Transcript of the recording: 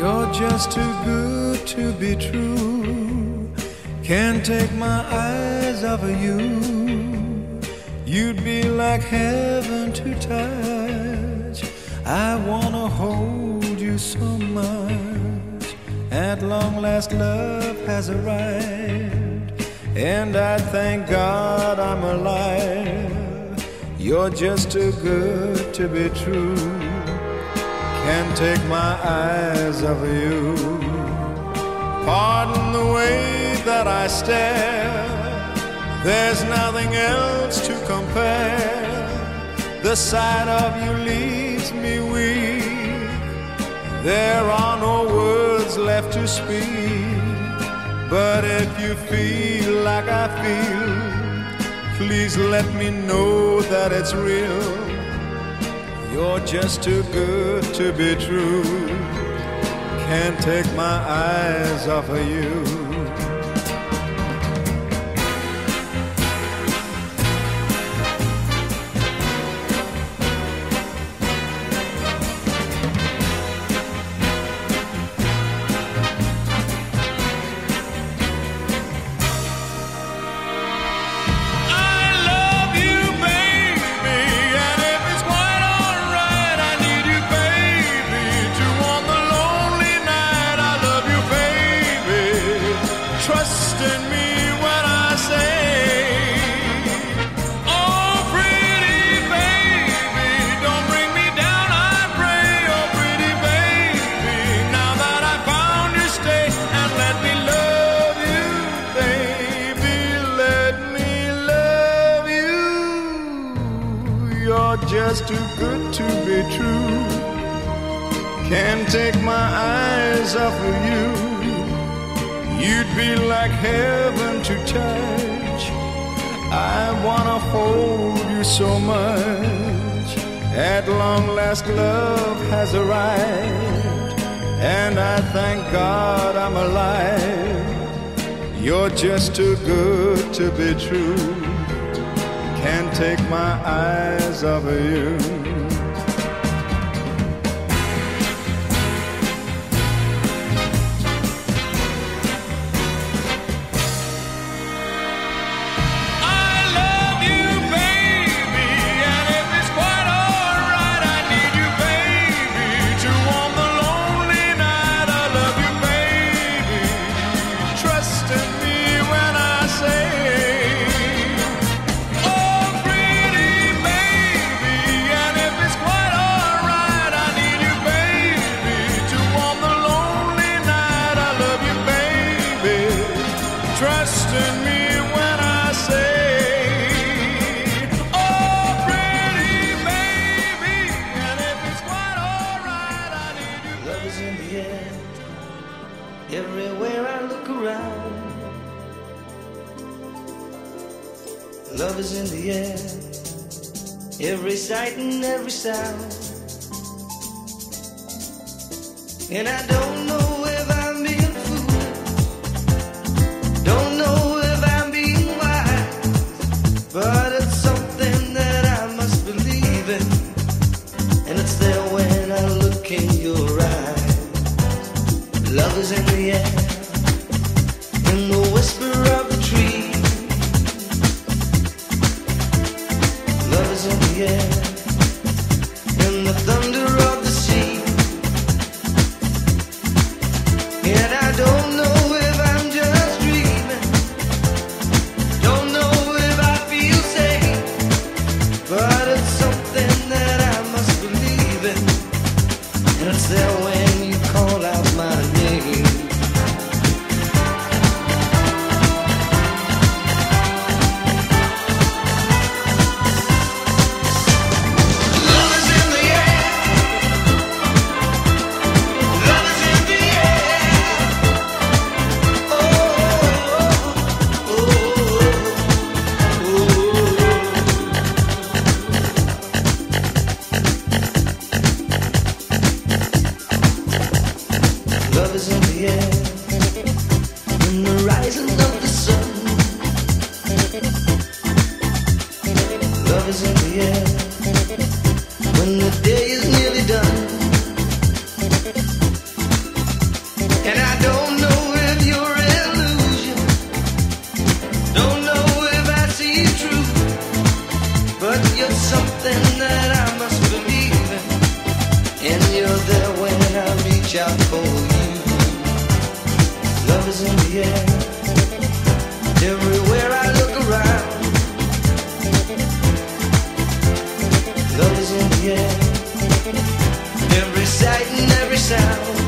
You're just too good to be true. Can't take my eyes off of you. You'd be like heaven to touch. I wanna hold you so much. At long last love has arrived, and I thank God I'm alive. You're just too good to be true. Can't take my eyes off of you. Pardon the way that I stare. There's nothing else to compare. The sight of you leaves me weak. There are no words left to speak. But if you feel like I feel, please let me know that it's real. You're just too good to be true. Can't take my eyes off of you. Trust in me when I say, oh pretty baby, don't bring me down, I pray. Oh pretty baby, now that I found you, stay and let me love you, baby, let me love you. You're just too good to be true. Can't take my eyes off of you. You'd be like heaven to touch. I wanna hold you so much. At long last love has arrived, and I thank God I'm alive. You're just too good to be true. Can't take my eyes off of you. Trust in me when I say, oh pretty baby, and if it's quite alright, I need you. Love is in the air, everywhere I look around. Love is in the air, every sight and every sound. And I don't know if I'm being foolish, don't know if I'm being wise, but it's something that I must believe in, and it's there when I look in your eyes. Love is in the air, in the whisper of the tree. Love is in the air, in the thunder of the sea. And I don't know if I'm just dreaming, don't know if I feel safe, but it's something that I must believe in, and it's there when you call out my name. Love is in the air, love is in the air. Oh, oh, oh, oh. Love is in the air, in the rising of the sun. Love is in the air, when the day is nearly done. reach out for you. Love is in the air. Everywhere I look around. Love is in the air. Every sight and every sound.